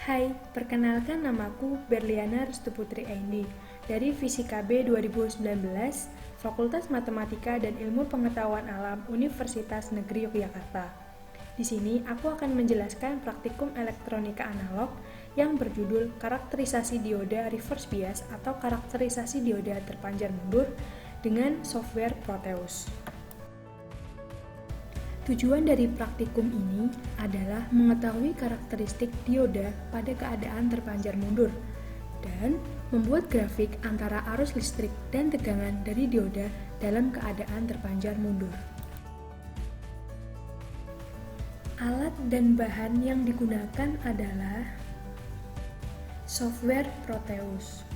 Hai, perkenalkan namaku Berliana Rustuputri Aindi dari Fisika B 2019, Fakultas Matematika dan Ilmu Pengetahuan Alam Universitas Negeri Yogyakarta. Di sini aku akan menjelaskan praktikum elektronika analog yang berjudul karakterisasi dioda reverse bias atau karakterisasi dioda terpanjar mundur dengan software Proteus. Tujuan dari praktikum ini adalah mengetahui karakteristik dioda pada keadaan terpanjar mundur dan membuat grafik antara arus listrik dan tegangan dari dioda dalam keadaan terpanjar mundur. Alat dan bahan yang digunakan adalah software Proteus,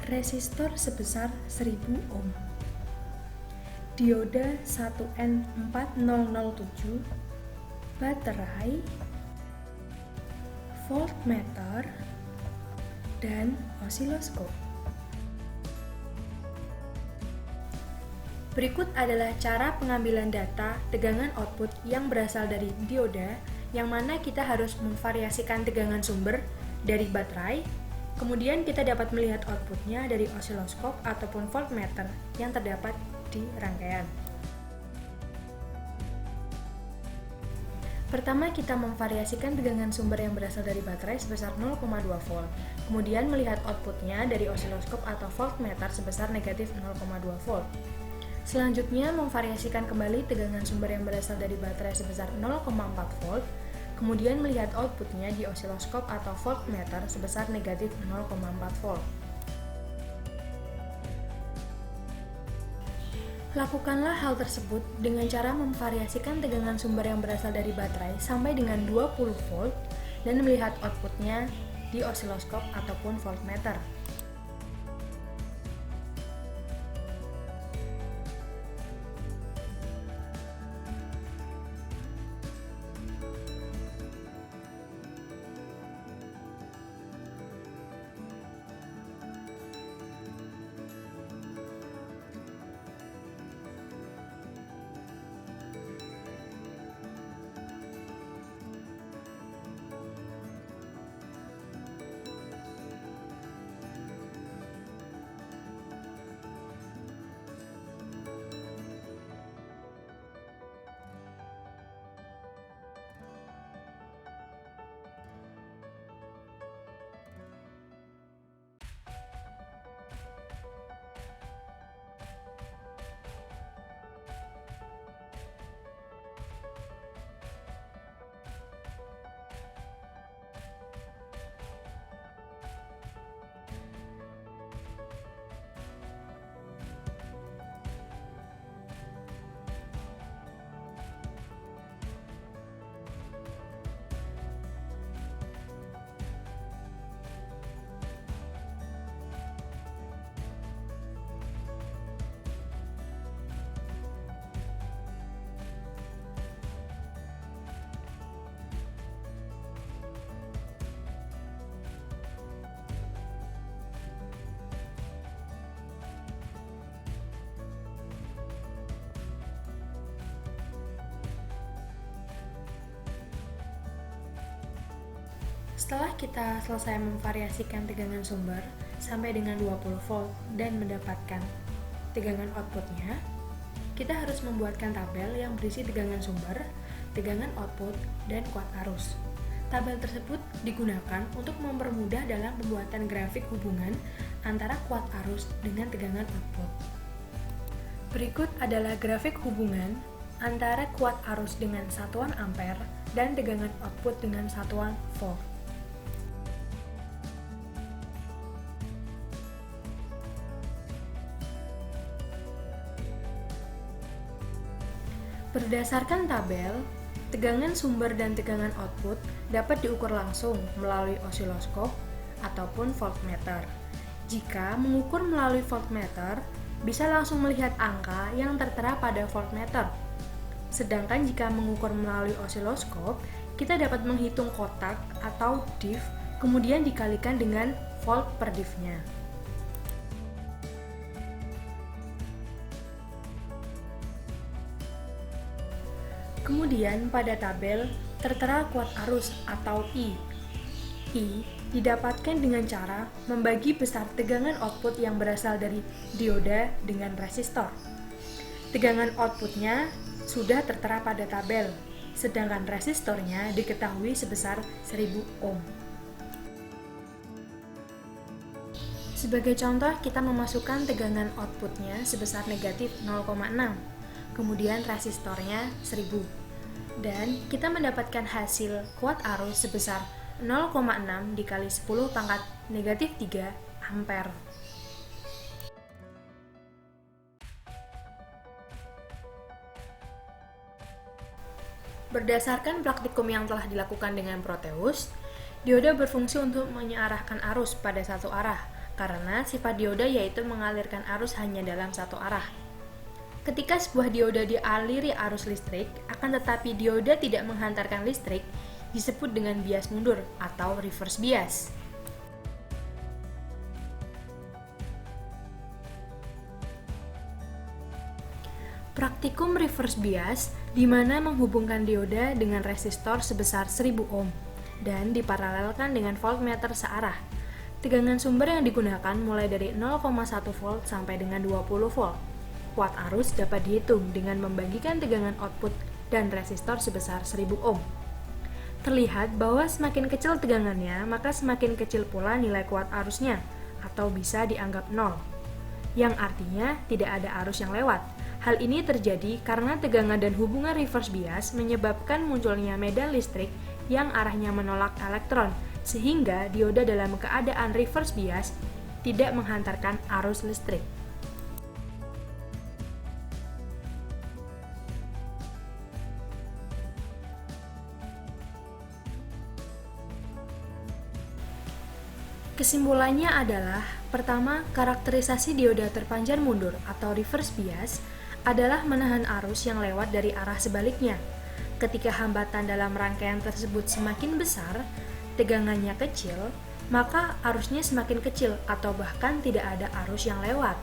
resistor sebesar 1000 ohm, dioda 1N4007, baterai, voltmeter, dan osiloskop. Berikut adalah cara pengambilan data tegangan output yang berasal dari dioda, yang mana kita harus memvariasikan tegangan sumber dari baterai, kemudian kita dapat melihat outputnya dari osiloskop ataupun voltmeter yang terdapat di rangkaian. Pertama, kita memvariasikan tegangan sumber yang berasal dari baterai sebesar 0,2 volt, kemudian melihat outputnya dari osiloskop atau voltmeter sebesar negatif 0,2 volt. Selanjutnya, memvariasikan kembali tegangan sumber yang berasal dari baterai sebesar 0,4 volt, kemudian melihat outputnya di osiloskop atau voltmeter sebesar negatif 0,4 volt. Lakukanlah hal tersebut dengan cara memvariasikan tegangan sumber yang berasal dari baterai sampai dengan 20 volt dan melihat outputnya di osiloskop ataupun voltmeter. Setelah kita selesai memvariasikan tegangan sumber sampai dengan 20 volt dan mendapatkan tegangan outputnya, kita harus membuatkan tabel yang berisi tegangan sumber, tegangan output, dan kuat arus. Tabel tersebut digunakan untuk mempermudah dalam pembuatan grafik hubungan antara kuat arus dengan tegangan output. Berikut adalah grafik hubungan antara kuat arus dengan satuan ampere dan tegangan output dengan satuan volt. Berdasarkan tabel, tegangan sumber dan tegangan output dapat diukur langsung melalui osiloskop ataupun voltmeter. Jika mengukur melalui voltmeter, bisa langsung melihat angka yang tertera pada voltmeter. Sedangkan jika mengukur melalui osiloskop, kita dapat menghitung kotak atau div, kemudian dikalikan dengan volt per divnya. Kemudian pada tabel tertera kuat arus atau I I didapatkan dengan cara membagi besar tegangan output yang berasal dari dioda dengan resistor. Tegangan outputnya sudah tertera pada tabel, sedangkan resistornya diketahui sebesar 1000 ohm. Sebagai contoh, kita memasukkan tegangan outputnya sebesar negatif 0,6, kemudian resistornya 1000, dan kita mendapatkan hasil kuat arus sebesar 0,6 dikali 10 pangkat negatif 3 ampere. Berdasarkan praktikum yang telah dilakukan dengan Proteus, dioda berfungsi untuk mengarahkan arus pada satu arah, karena sifat dioda yaitu mengalirkan arus hanya dalam satu arah. Ketika sebuah dioda dialiri arus listrik, akan tetapi dioda tidak menghantarkan listrik, disebut dengan bias mundur atau reverse bias. Praktikum reverse bias di mana menghubungkan dioda dengan resistor sebesar 1000 ohm dan diparalelkan dengan voltmeter searah. Tegangan sumber yang digunakan mulai dari 0,1 volt sampai dengan 20 volt. Kuat arus dapat dihitung dengan membagikan tegangan output dan resistor sebesar 1000 ohm. Terlihat bahwa semakin kecil tegangannya, maka semakin kecil pula nilai kuat arusnya, atau bisa dianggap 0, yang artinya tidak ada arus yang lewat. Hal ini terjadi karena tegangan dan hubungan reverse bias menyebabkan munculnya medan listrik yang arahnya menolak elektron, sehingga dioda dalam keadaan reverse bias tidak menghantarkan arus listrik. Kesimpulannya adalah, pertama, karakterisasi dioda terpanjang mundur atau reverse bias adalah menahan arus yang lewat dari arah sebaliknya. Ketika hambatan dalam rangkaian tersebut semakin besar, tegangannya kecil, maka arusnya semakin kecil atau bahkan tidak ada arus yang lewat.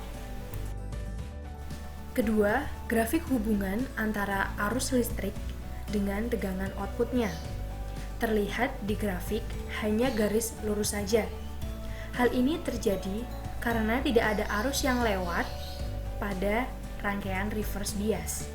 Kedua, grafik hubungan antara arus listrik dengan tegangan outputnya. Terlihat di grafik hanya garis lurus saja. Hal ini terjadi karena tidak ada arus yang lewat pada rangkaian reverse bias.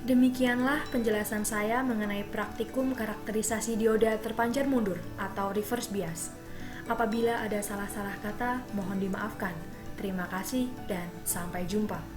Demikianlah penjelasan saya mengenai praktikum karakterisasi dioda terpanjang mundur atau reverse bias. Apabila ada salah-salah kata, mohon dimaafkan. Terima kasih dan sampai jumpa.